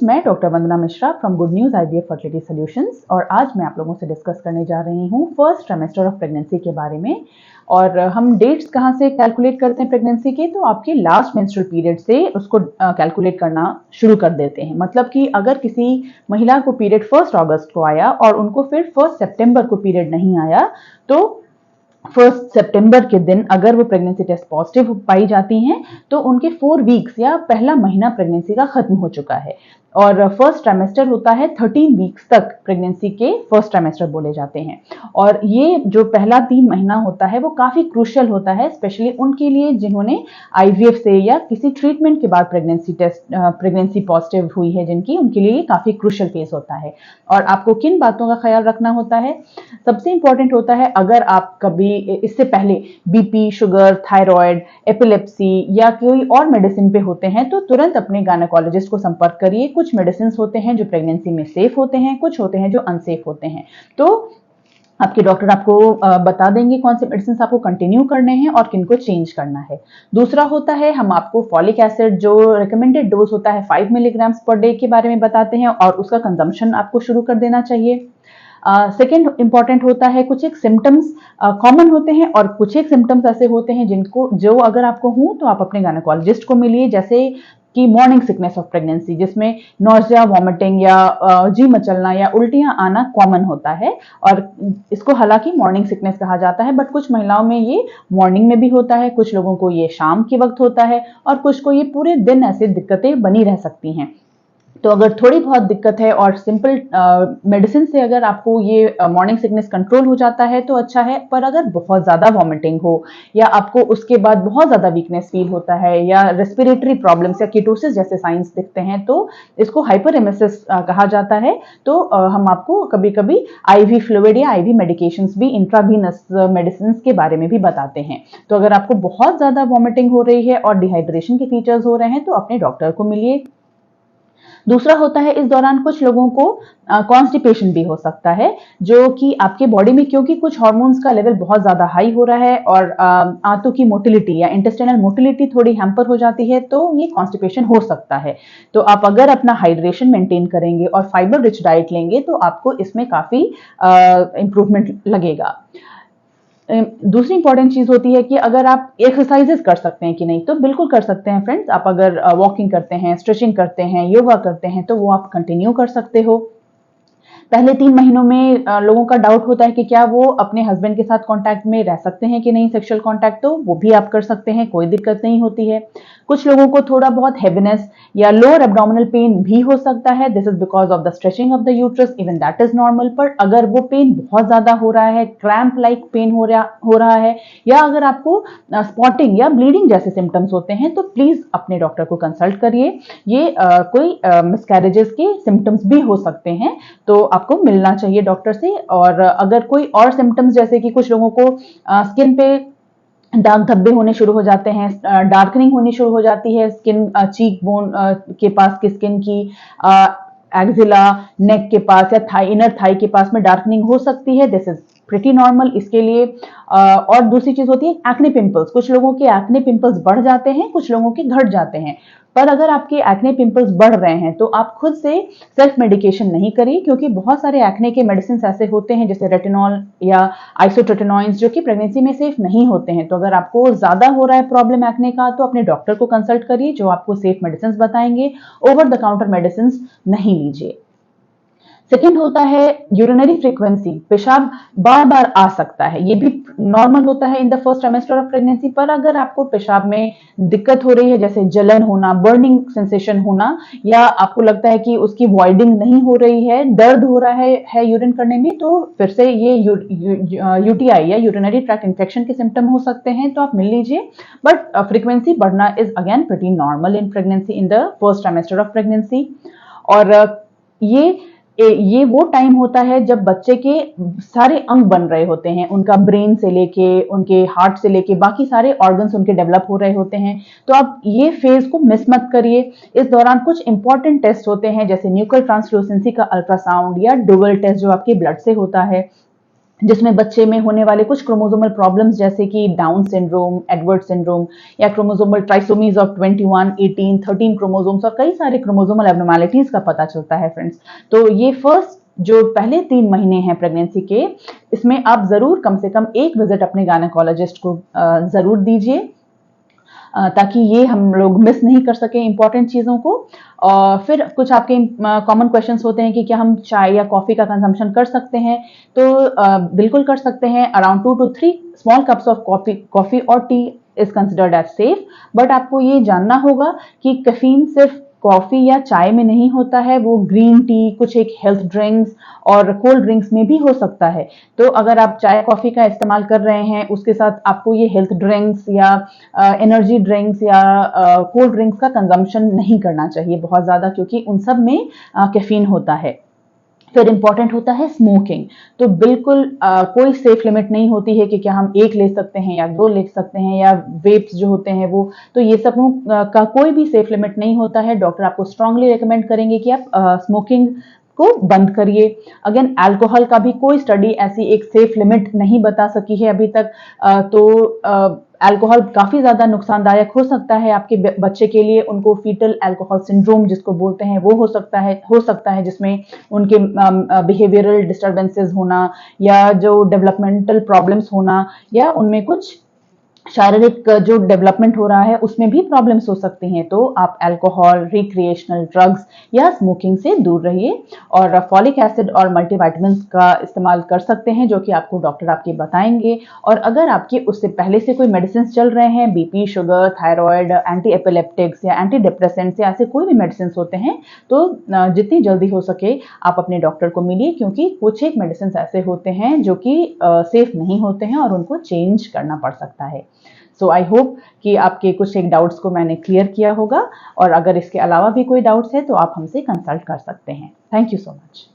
मैं doctor Vandana Mishra from good news IVF fertility solutions और आज मैं आप लोगों से डिस्कस करने जा रही हूँ फर्स्ट ट्राइमेस्टर ऑफ प्रेगनेंसी के बारे में। और हम डेट्स कहाँ से कैलकुलेट करते हैं प्रेगनेंसी के, तो आपके लास्ट मेंस्ट्रुअल पीरियड से उसको कैलकुलेट करना शुरू कर देते हैं। मतलब कि अगर किसी महिला को पीरियड 1 अगस्त को आया और उनको फिर 1 सितंबर को पीरियड नहीं आया, तो 1 सितंबर के दिन अगर वो प्रेगनेंसी टेस्ट पॉजिटिव पाई जाती हैं तो उनके 4 वीक्स या पहला महीना प्रेगनेंसी का खत्म हो चुका है। और फर्स्ट ट्राइमेस्टर होता है 13 वीक्स तक प्रेगनेंसी के फर्स्ट ट्राइमेस्टर बोले जाते हैं। और ये जो पहला 3 महीना होता है वो काफी क्रूशियल होता है, स्पेशली उनके लिए जिन्होंने आईवीएफ से या किसी ट्रीटमेंट के बाद प्रेगनेंसी पॉजिटिव हुई है जिनकी, उनके लिए ये काफी क्रूशियल फेज होता है। और आपको किन बातों का ख्याल रखना होता है? सबसे इंपॉर्टेंट होता है, अगर आप कभी इससे पहले बीपी, शुगर, थायराइड, एपिलेप्सी या कोई और मेडिसिन पे होते हैं तो तुरंत अपने गायनेकोलॉजिस्ट को संपर्क करिए। कुछ मेडिसिन होते हैं जो प्रेगनेंसी में सेफ होते हैं, कुछ होते हैं जो अनसेफ होते हैं, तो आपके डॉक्टर आपको बता देंगे कौन से मेडिसिन आपको कंटिन्यू करने हैं और किनको चेंज करना है। दूसरा होता है, हम आपको फॉलिक एसिड जो रिकमेंडेड डोज होता है 5 मिलीग्राम पर डे के बारे में बताते हैं और उसका कंजम्पशन आपको शुरू कर देना चाहिए। सेकेंड इंपॉर्टेंट होता है, कुछ एक सिम्टम्स कॉमन होते हैं और कुछ एक सिम्टम्स ऐसे होते हैं जो अगर आपको हों तो आप अपने गायनेकोलॉजिस्ट को मिलिए, जैसे कि मॉर्निंग सिकनेस ऑफ प्रेगनेंसी, जिसमें नॉजिया, वॉमिटिंग या जी मचलना या उल्टियां आना कॉमन होता है। और इसको हालांकि मॉर्निंग सिकनेस कहा जाता है, बट कुछ महिलाओं में ये मॉर्निंग में भी होता है, कुछ लोगों को ये शाम के वक्त होता है और कुछ को ये पूरे दिन ऐसे दिक्कतें बनी रह सकती हैं। तो अगर थोड़ी बहुत दिक्कत है और सिंपल मेडिसिन से अगर आपको ये मॉर्निंग सिकनेस कंट्रोल हो जाता है तो अच्छा है। पर अगर बहुत ज़्यादा वॉमिटिंग हो या आपको उसके बाद बहुत ज़्यादा वीकनेस फील होता है या रेस्पिरेटरी प्रॉब्लम्स या कीटोसिस जैसे साइंस दिखते हैं तो इसको हाइपरेमेसिस कहा जाता है। तो हम आपको कभी कभी आईवी फ्लूइड या आईवी मेडिकेशंस भी, इंट्रावीनस मेडिसिन के बारे में भी बताते हैं। तो अगर आपको बहुत ज़्यादा वॉमिटिंग हो रही है और डिहाइड्रेशन के फीचर्स हो रहे हैं तो अपने डॉक्टर को मिलिए। दूसरा होता है, इस दौरान कुछ लोगों को कॉन्स्टिपेशन भी हो सकता है, जो कि आपके बॉडी में क्योंकि कुछ हार्मोन्स का लेवल बहुत ज्यादा हाई हो रहा है और आंतों की मोटिलिटी या इंटेस्टाइनल मोटिलिटी थोड़ी हैम्पर हो जाती है, तो ये कॉन्स्टिपेशन हो सकता है। तो आप अगर अपना हाइड्रेशन मेंटेन करेंगे और फाइबर रिच डाइट लेंगे तो आपको इसमें काफी इंप्रूवमेंट लगेगा। दूसरी इंपॉर्टेंट चीज होती है कि अगर आप एक्सरसाइजेस कर सकते हैं कि नहीं, तो बिल्कुल कर सकते हैं फ्रेंड्स। आप अगर वॉकिंग करते हैं, स्ट्रेचिंग करते हैं, योगा करते हैं तो वो आप कंटिन्यू कर सकते हो। पहले 3 महीनों में लोगों का डाउट होता है कि क्या वो अपने हस्बैंड के साथ कांटेक्ट में रह सकते हैं कि नहीं, सेक्सुअल कांटेक्ट, तो वो भी आप कर सकते हैं, कोई दिक्कत नहीं होती है। कुछ लोगों को थोड़ा बहुत हैवीनेस या लोअर एब्डोमिनल पेन भी हो सकता है, this is because of the stretching of the uterus, even that is normal. पर अगर वो पेन बहुत ज्यादा हो रहा है, क्रैम्प लाइक पेन हो रहा है या अगर आपको स्पॉटिंग या ब्लीडिंग जैसे सिम्टम्स होते हैं तो प्लीज अपने डॉक्टर को कंसल्ट करिए। ये कोई मिसकैरेजेस के सिम्टम्स भी हो सकते हैं, तो आपको मिलना चाहिए डॉक्टर से। और अगर कोई और सिम्टम्स, जैसे कि कुछ लोगों को स्किन पे दाग धब्बे होने शुरू हो जाते हैं, डार्कनिंग होनी शुरू हो जाती है स्किन, चीक बोन के पास की स्किन की, एक्जिला, नेक के पास या थाई, इनर थाई के पास में डार्कनिंग हो सकती है, दिस इज प्रिटी नॉर्मल इसके लिए। और दूसरी चीज होती है एक्ने पिंपल्स। कुछ लोगों के एक्ने पिंपल्स बढ़ जाते हैं, कुछ लोगों के घट जाते हैं। पर अगर आपके एक्ने पिंपल्स बढ़ रहे हैं तो आप खुद से सेल्फ मेडिकेशन नहीं करिए, क्योंकि बहुत सारे एक्ने के मेडिसिन ऐसे होते हैं जैसे रेटिनॉल या आइसोट्रेटिनॉइंस जो कि प्रेगनेंसी में सेफ नहीं होते हैं। तो अगर आपको ज्यादा हो रहा है प्रॉब्लम एक्ने का तो अपने डॉक्टर को कंसल्ट करिए, जो आपको सेफ मेडिसिन बताएंगे। ओवर द काउंटर मेडिसिन नहीं लीजिए। सेकेंड होता है यूरिनरी फ्रीक्वेंसी, पेशाब बार बार आ सकता है, ये भी नॉर्मल होता है in the first trimester of pregnancy. पर अगर आपको पेशाब में दिक्कत हो रही है, जैसे जलन होना, बर्निंग सेंसेशन होना, या आपको लगता है कि उसकी वॉइडिंग नहीं हो रही है, दर्द हो रहा है यूरिन करने में, तो फिर से ये यूटीआई या यूरिनरी ट्रैक्ट इन्फेक्शन के सिम्टम हो सकते हैं, तो आप मिल लीजिए। बट फ्रीक्वेंसी बढ़ना is again pretty normal in pregnancy, in the first trimester of pregnancy. और ये वो टाइम होता है जब बच्चे के सारे अंग बन रहे होते हैं, उनका ब्रेन से लेके उनके हार्ट से लेके बाकी सारे ऑर्गन्स उनके डेवलप हो रहे होते हैं। तो आप ये फेज को मिस मत करिए। इस दौरान कुछ इंपॉर्टेंट टेस्ट होते हैं, जैसे न्यूक्लियर ट्रांसल्यूसेंसी का अल्ट्रासाउंड या डुअल टेस्ट जो आपके ब्लड से होता है, जिसमें बच्चे में होने वाले कुछ क्रोमोसोमल प्रॉब्लम्स जैसे कि डाउन सिंड्रोम, एडवर्ड सिंड्रोम या क्रोमोसोमल ट्राइसोमीज ऑफ 21, 18, 13 क्रोमोसोम्स और कई सारे क्रोमोसोमल एब्नॉर्मैलिटीज का पता चलता है फ्रेंड्स। तो ये फर्स्ट जो पहले 3 महीने हैं प्रेगनेंसी के, इसमें आप जरूर कम से कम एक विजिट अपने गायनेकोलॉजिस्ट को जरूर दीजिए, ताकि ये हम लोग मिस नहीं कर सके इंपॉर्टेंट चीज़ों को। और फिर कुछ आपके कॉमन क्वेश्चंस होते हैं कि क्या हम चाय या कॉफ़ी का कंजम्पशन कर सकते हैं, तो बिल्कुल कर सकते हैं। Around 2 to 3 small cups of coffee और tea is considered as safe. But आपको ये जानना होगा कि कैफीन सिर्फ कॉफ़ी या चाय में नहीं होता है, वो ग्रीन टी, कुछ एक हेल्थ ड्रिंक्स और कोल्ड ड्रिंक्स में भी हो सकता है। तो अगर आप चाय कॉफ़ी का इस्तेमाल कर रहे हैं, उसके साथ आपको ये हेल्थ ड्रिंक्स या एनर्जी ड्रिंक्स या कोल्ड ड्रिंक्स का कंजम्पशन नहीं करना चाहिए बहुत ज़्यादा, क्योंकि उन सब में कैफीन होता है। फिर इंपॉर्टेंट होता है स्मोकिंग। तो बिल्कुल कोई सेफ लिमिट नहीं होती है कि क्या हम 1 ले सकते हैं या 2 ले सकते हैं, या वेप्स जो होते हैं वो, तो ये सब का कोई भी सेफ लिमिट नहीं होता है। डॉक्टर आपको स्ट्रांगली रिकमेंड करेंगे कि आप स्मोकिंग को बंद करिए। अगेन अल्कोहल का भी कोई स्टडी ऐसी एक सेफ लिमिट नहीं बता सकी है अभी तक। तो अल्कोहल काफ़ी ज़्यादा नुकसानदायक हो सकता है आपके बच्चे के लिए। उनको फीटल अल्कोहल सिंड्रोम जिसको बोलते हैं वो हो सकता है जिसमें उनके बिहेवियरल डिस्टर्बेंसेस होना या जो डेवलपमेंटल प्रॉब्लम्स होना या उनमें कुछ शारीरिक जो डेवलपमेंट हो रहा है उसमें भी प्रॉब्लम्स हो सकती हैं। तो आप अल्कोहल, रिक्रिएशनल ड्रग्स या स्मोकिंग से दूर रहिए और फॉलिक एसिड और मल्टीविटामिन्स का इस्तेमाल कर सकते हैं, जो कि आपको डॉक्टर आपके बताएंगे। और अगर आपके उससे पहले से कोई मेडिसिन चल रहे हैं, BP, sugar, thyroid, anti epileptics या एंटी डिप्रेसेंट्स या ऐसे कोई भी मेडिसिन होते हैं, तो जितनी जल्दी हो सके आप अपने डॉक्टर को मिलिए, क्योंकि कुछ एक मेडिसिन ऐसे होते हैं जो कि सेफ नहीं होते हैं और उनको चेंज करना पड़ सकता है। सो आई होप कि आपके कुछ एक डाउट्स को मैंने क्लियर किया होगा, और अगर इसके अलावा भी कोई डाउट्स है तो आप हमसे कंसल्ट कर सकते हैं। Thank you so much.